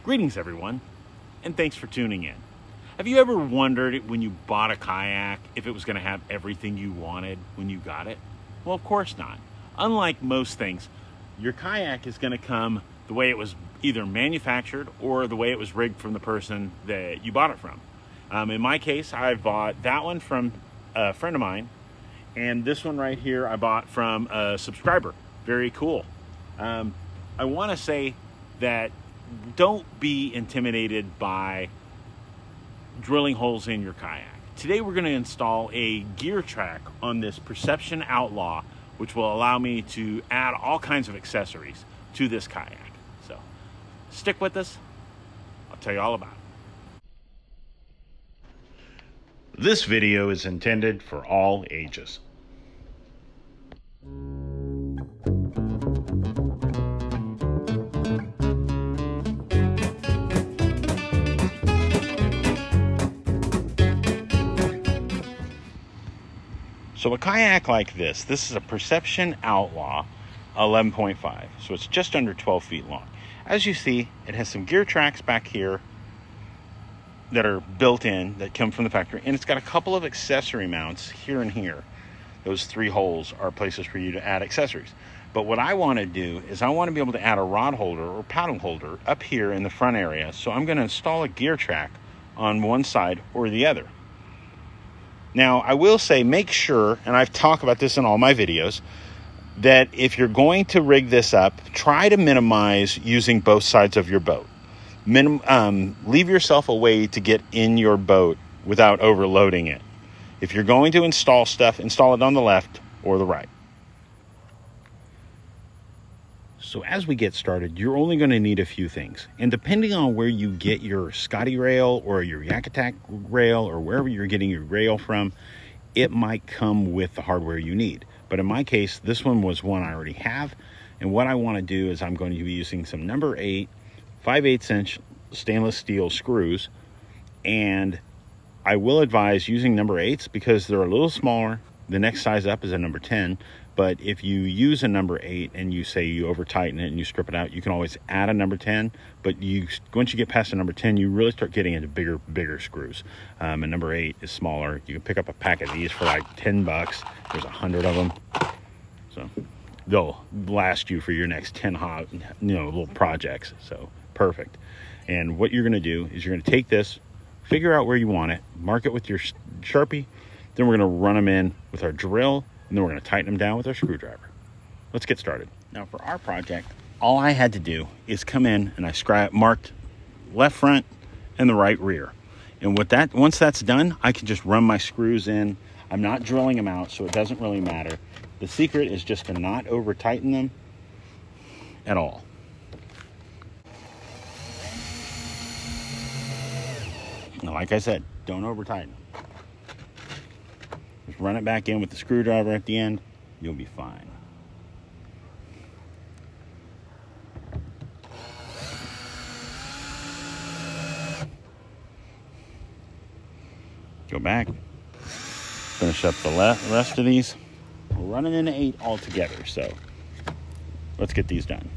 Greetings everyone, and thanks for tuning in. Have you ever wondered when you bought a kayak if it was going to have everything you wanted when you got it? Well, of course not. Unlike most things, your kayak is going to come the way it was either manufactured or the way it was rigged from the person that you bought it from. In my case, I bought that one from a friend of mine, and this one right here I bought from a subscriber. Very cool. I want to say that don't be intimidated by drilling holes in your kayak. Today we're going to install a gear track on this Perception Outlaw, which will allow me to add all kinds of accessories to this kayak. So stick with us. I'll tell you all about it. This video is intended for all ages. So a kayak like this is a Perception Outlaw 11.5. So it's just under 12 feet long. As you see, it has some gear tracks back here that are built in, that come from the factory. And it's got a couple of accessory mounts here and here. Those 3 holes are places for you to add accessories. But what I want to do is I want to be able to add a rod holder or paddle holder up here in the front area. So I'm going to install a gear track on one side or the other. Now, I will say, make sure, and I've talked about this in all my videos, that if you're going to rig this up, try to minimize using both sides of your boat. Leave yourself a way to get in your boat without overloading it. If you're going to install stuff, install it on the left or the right. So as we get started, you're only going to need a few things. And depending on where you get your Scotty rail or your Yak Attack rail or wherever you're getting your rail from, it might come with the hardware you need. But in my case, this one was one I already have. And what I want to do is I'm going to be using some number 8, 5/8 inch stainless steel screws. And I will advise using number 8s because they're a little smaller. The next size up is a number 10. But if you use a number 8 and you say you over tighten it and you strip it out, you can always add a number 10. But once you get past a number 10, you really start getting into bigger screws. And number 8 is smaller. You can pick up a pack of these for like $10. There's 100 of them. So they'll last you for your next 10 little projects. So perfect. And what you're going to do is you're going to take this, figure out where you want it, mark it with your Sharpie. Then we're going to run them in with our drill. And then we're going to tighten them down with our screwdriver. Let's get started. Now for our project, all I had to do is come in and I marked left front and the right rear. And once that's done, I can just run my screws in. I'm not drilling them out, so it doesn't really matter. The secret is just to not over tighten them at all. Now, like I said, don't over tighten them. Just run it back in with the screwdriver at the end. You'll be fine. Go back. Finish up the rest of these. We're running into 8 altogether, so let's get these done.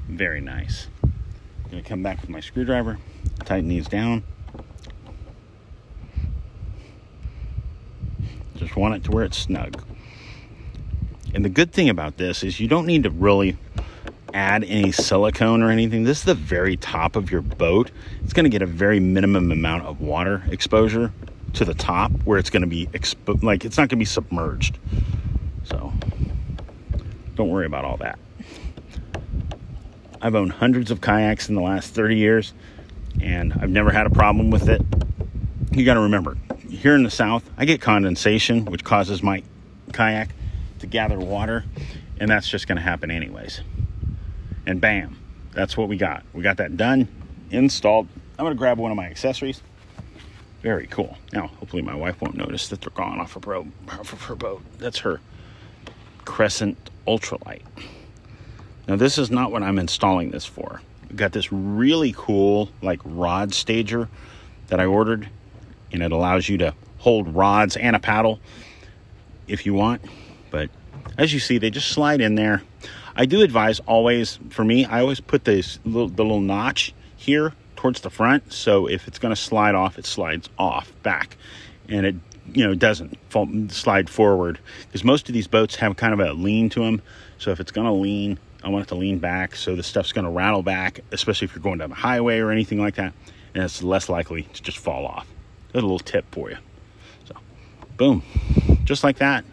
Very nice. I'm going to come back with my screwdriver, tighten these down. Just want it to where it's snug. And the good thing about this is you don't need to really add any silicone or anything. This is the very top of your boat. It's going to get a very minimum amount of water exposure to the top where it's going to be it's not going to be submerged. So don't worry about all that. I've owned hundreds of kayaks in the last 30 years, and I've never had a problem with it. You got to remember, here in the South, I get condensation, which causes my kayak to gather water, and that's just going to happen anyways. And bam, that's what we got. We got that done, installed. I'm going to grab one of my accessories. Very cool. Now, hopefully my wife won't notice that they're gone off of her boat. That's her Crescent Ultralight. Now, this is not what I'm installing this for. We've got this really cool, like, rod stager that I ordered, and it allows you to hold rods and a paddle if you want. But as you see, they just slide in there. I do advise always, for me, I always put the little notch here towards the front, so if it's going to slide off, it slides off back, and it, you know, doesn't slide forward, because most of these boats have kind of a lean to them. So if it's going to lean, I want it to lean back, so the stuff's going to rattle back, especially if you're going down the highway or anything like that, and it's less likely to just fall off. That's a little tip for you. So boom, just like that,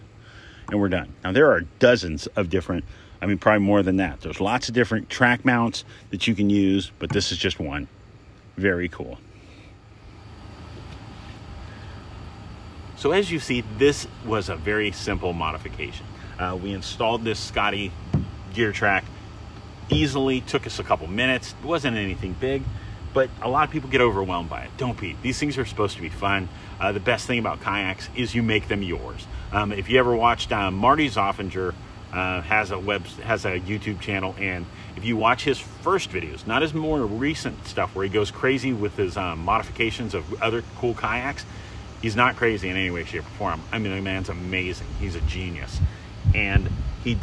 and we're done. Now, there are dozens of different, I mean, probably more than that. There's lots of different track mounts that you can use, but this is just one. Very cool. So as you see, this was a very simple modification. We installed this Scotty gear track easily. Took us a couple minutes. It wasn't anything big, but a lot of people get overwhelmed by it. Don't be. These things are supposed to be fun. The best thing about kayaks is you make them yours. If you ever watched Marty Zoffinger, has a YouTube channel, and if you watch his first videos, not his more recent stuff where he goes crazy with his modifications of other cool kayaks, he's not crazy in any way, shape, or form. I mean, the man's amazing. He's a genius. And he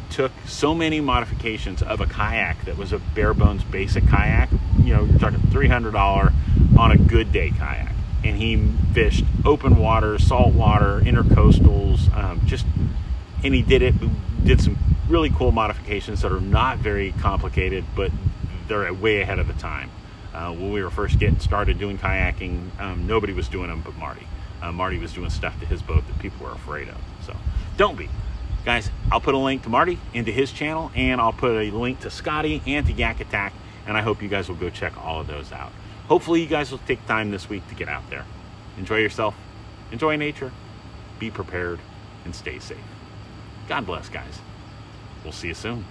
took so many modifications of a kayak that was a bare bones basic kayak. You know, you're talking $300 on a good day kayak. And he fished open water, salt water, intercoastals, and he did some really cool modifications that are not very complicated, but they're way ahead of the time. When we were first getting started doing kayaking, nobody was doing them but Marty. Marty was doing stuff to his boat that people were afraid of. So don't be. Guys, I'll put a link to Marty into his channel, and I'll put a link to Scotty and to Yak Attack, and I hope you guys will go check all of those out. Hopefully you guys will take time this week to get out there. Enjoy yourself, enjoy nature, be prepared, and stay safe. God bless, guys. We'll see you soon.